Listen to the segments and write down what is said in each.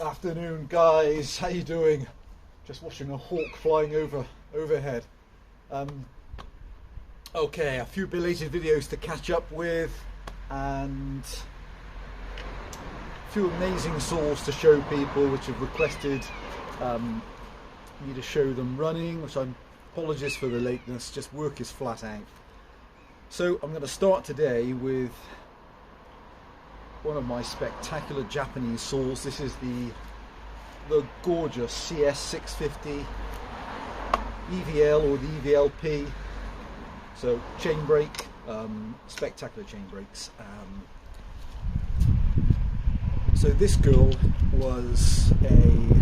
Afternoon, guys. How you doing? Just watching a hawk flying overhead. Okay, a few belated videos to catch up with, and a few amazing saws to show people which have requested me to show them running, which I'm apologies for the lateness, just work is flat out. So I'm going to start today with one of my spectacular Japanese saws. This is the gorgeous CS-650 EVL or the EVLP. So chain brake, spectacular chain brakes. So this girl was a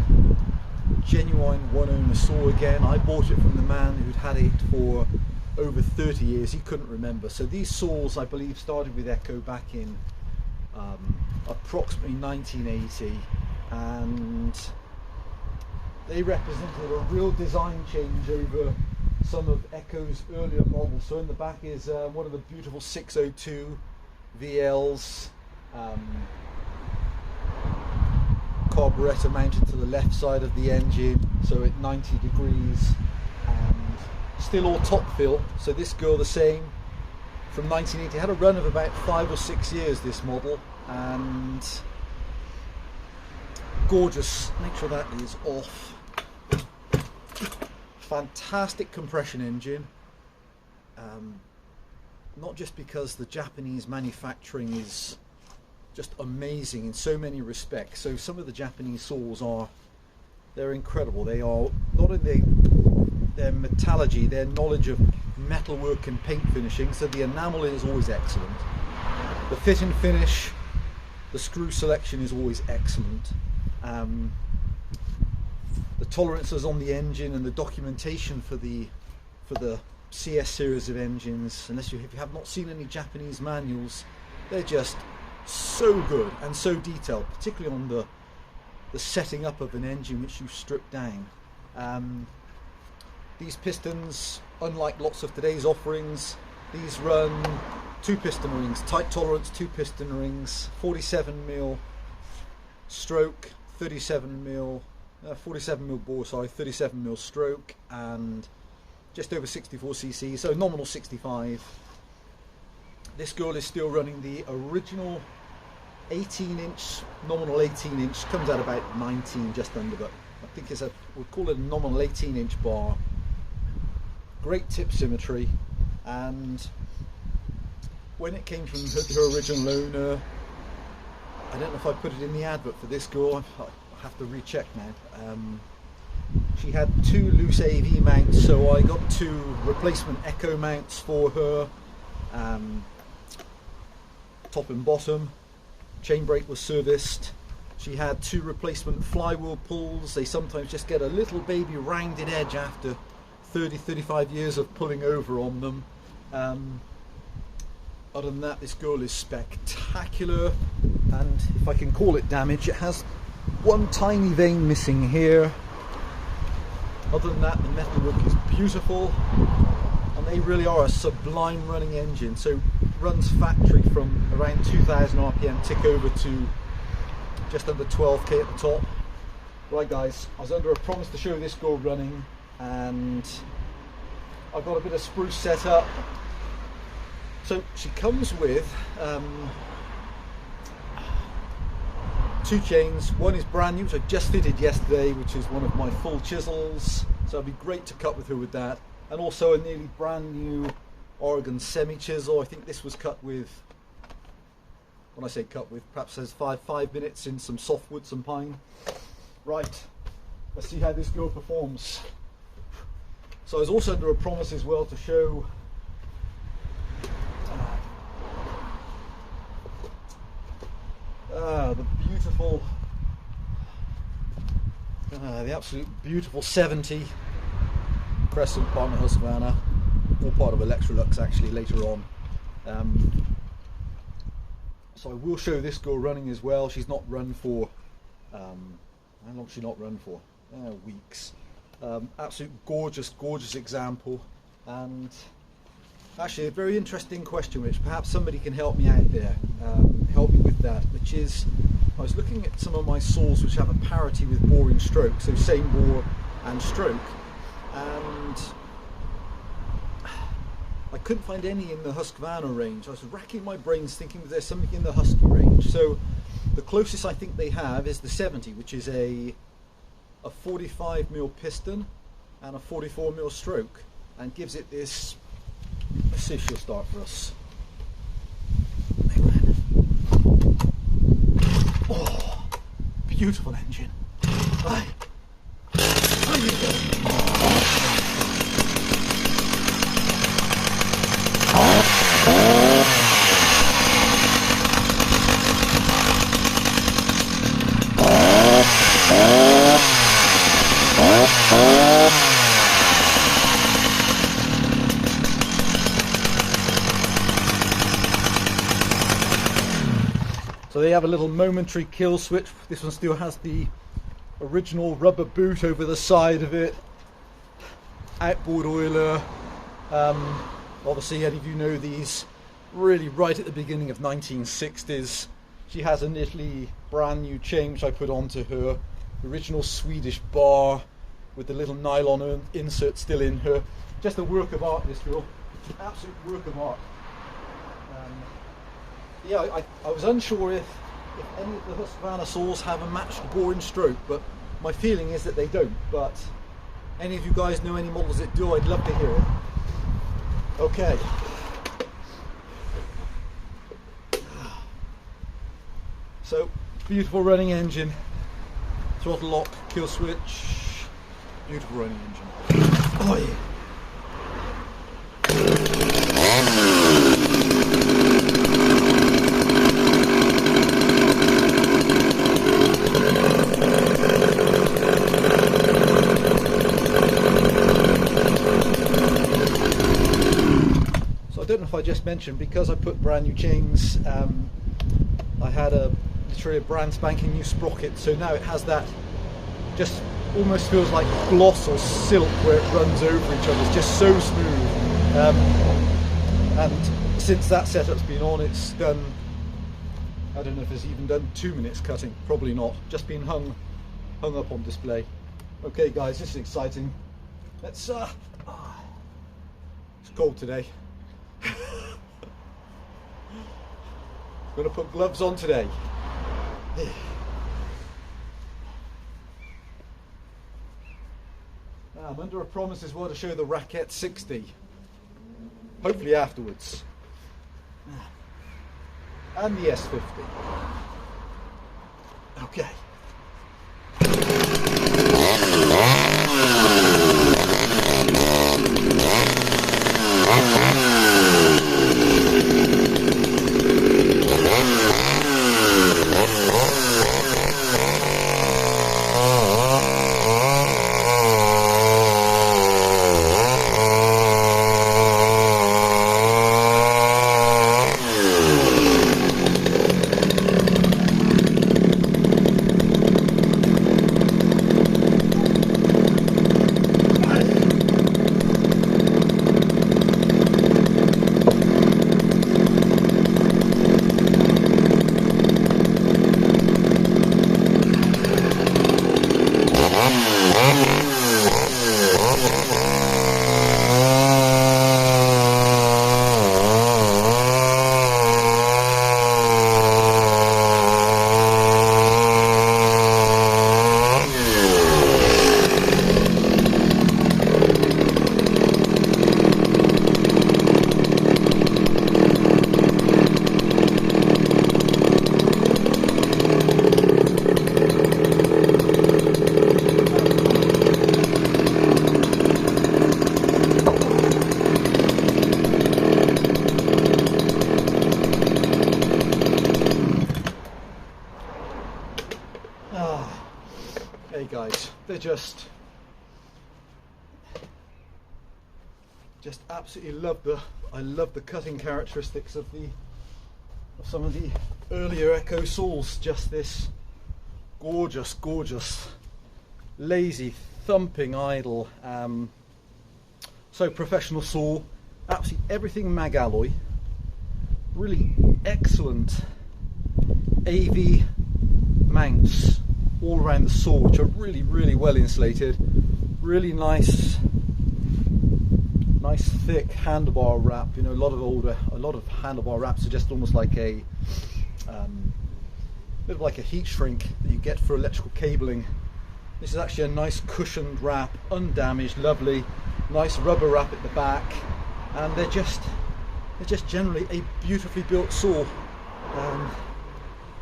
genuine one-owner saw again. I bought it from the man who'd had it for over 30 years. He couldn't remember. So these saws, I believe, started with Echo back in approximately 1980, and they represented a real design change over some of Echo's earlier models. So in the back is one of the beautiful 602 VLs, carburettor mounted to the left side of the engine, so at 90 degrees, and still all top fill. So this girl, the same, from 1980, had a run of about 5 or 6 years, this model, and gorgeous. Make sure that is off. Fantastic compression engine, not just because the Japanese manufacturing is just amazing in so many respects. So some of the Japanese saws they're incredible. They are not only their metallurgy, their knowledge of metalwork and paint finishing, so the enamel is always excellent, the fit and finish, the screw selection is always excellent, the tolerances on the engine and the documentation for the CS series of engines, if you have not seen any Japanese manuals, they're just so good and so detailed, particularly on the setting up of an engine which you strip down. These pistons, unlike lots of today's offerings, these run 2 piston rings, tight tolerance 2 piston rings, 47mm stroke, 47mm bore, 37mm stroke, and just over 64cc, so nominal 65. This girl is still running the original 18-inch, nominal 18-inch, comes out about 19, just under, but I think we'll call it a nominal 18-inch bar. Great tip symmetry, and when it came from her original owner, I don't know if I put it in the advert for this girl, I have to recheck now. She had 2 loose AV mounts, so I got 2 replacement Echo mounts for her, top and bottom. Chain brake was serviced. She had 2 replacement flywheel pulls. They sometimes just get a little baby rounded edge after 30-35 years of pulling over on them. Other than that, this girl is spectacular, and if I can call it damage, it has one tiny vein missing here. Other than that, the metalwork is beautiful, and they really are a sublime running engine. So runs factory from around 2000 RPM, tick over to just under 12k at the top. Right guys, I was under a promise to show this girl running, and I've got a bit of spruce set up. So she comes with 2 chains. One is brand new, which I just fitted yesterday, which is one of my full chisels, so it'd be great to cut with her with that, and also a nearly brand new Oregon semi chisel. I think this was cut with, when I say cut with, perhaps says 5 minutes in some softwood, some pine. Right, let's see how this girl performs. So I was also under a promise as well to show the beautiful, the absolute beautiful 70 Crescent Partner Husqvarna, all part of Electrolux actually later on. So I will show this girl running as well. She's not run for, how long has she not run for? Weeks. Absolute gorgeous example, and actually a very interesting question which perhaps somebody can help me out there, help me with that, which is I was looking at some of my saws which have a parity with boring stroke, so same bore and stroke, and I couldn't find any in the Husqvarna range. I was racking my brains thinking that there's something in the Husky range. So the closest I think they have is the 70, which is a 45mm piston and a 44mm stroke, and gives it this. Let's see if she'll start for us. Oh, beautiful engine. Right. There you go. So they have a little momentary kill switch. This one still has the original rubber boot over the side of it. Outboard oiler. Obviously any of you know these really right at the beginning of 1960s. She has a nearly brand new chain which I put onto her. Original Swedish bar with the little nylon insert still in her. Just a work of art, this girl. Absolute work of art. Yeah, I was unsure if any of the Husqvarna saws have a matched bore and stroke, but my feeling is that they don't. But any of you guys know any models that do, I'd love to hear it. Okay. So, beautiful running engine. Throttle lock, kill switch. Beautiful running engine. Oh yeah. I don't know if I just mentioned, because I put brand new chains, I had literally a brand spanking new sprocket, so now it has that, just almost feels like gloss or silk where it runs over each other. It's just so smooth, and since that setup's been on, it's done, I don't know if it's even done 2 minutes cutting, probably not, just been hung up on display. Okay guys, this is exciting. Let's it's cold today. Going to put gloves on today. I'm under a promise as well to show the Racket 60. Hopefully afterwards. And the S50. Okay. Hey guys, they're just absolutely I love the cutting characteristics of some of the earlier Echo saws. Just this gorgeous lazy thumping idle, so professional saw, absolutely everything mag alloy, really excellent AV mounts all around the saw, which are really, really well insulated. Really nice thick handlebar wrap. You know, a lot of handlebar wraps are just almost like a bit of like a heat shrink that you get for electrical cabling. This is actually a nice cushioned wrap, undamaged, lovely, nice rubber wrap at the back, and they're just generally a beautifully built saw.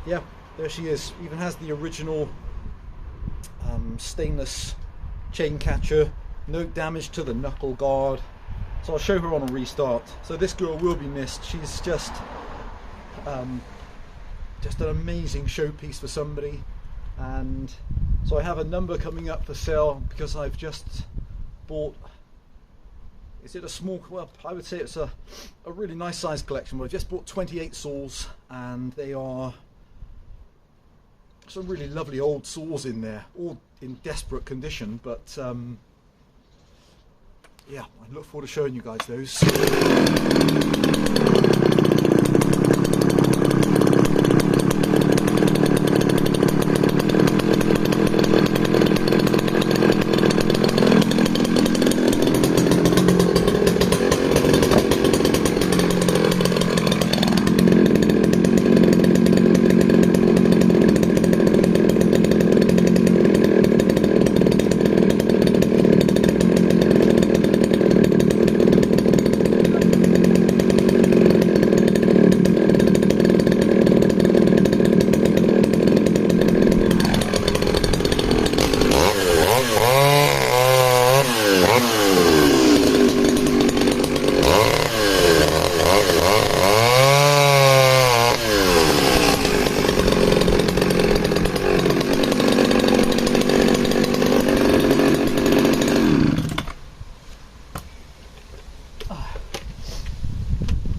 Yeah, there she is. Even has the original stainless chain catcher, no damage to the knuckle guard. So I'll show her on a restart. So this girl will be missed. She's just an amazing showpiece for somebody. And so I have a number coming up for sale because I've just bought, is it a small, well, I would say it's a really nice size collection, but I've just bought 28 saws, and they are some really lovely old saws in there, all in desperate condition, but yeah, I look forward to showing you guys those.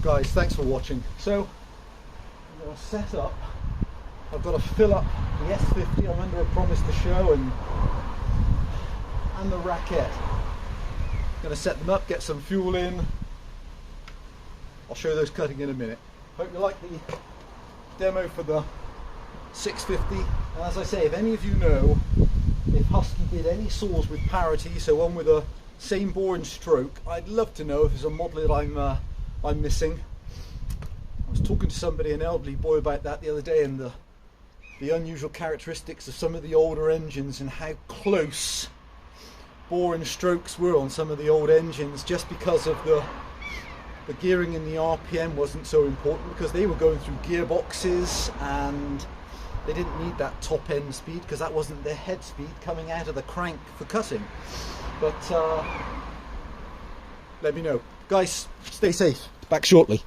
Guys, thanks for watching. So I'm going to set up, I've got to fill up the S50. I'm under a promise to show, and the racket. Going to set them up, get some fuel in. I'll show those cutting in a minute. Hope you like the demo for the 650. And as I say, if any of you know if Husky did any saws with parity, so one with a same bore and stroke, I'd love to know if there's a model that I'm missing. I was talking to somebody, an elderly boy, about that the other day, and the unusual characteristics of some of the older engines and how close bore and strokes were on some of the old engines, just because of the gearing and the RPM wasn't so important, because they were going through gearboxes and they didn't need that top end speed because that wasn't their head speed coming out of the crank for cutting. But let me know. Guys, stay safe. Back shortly.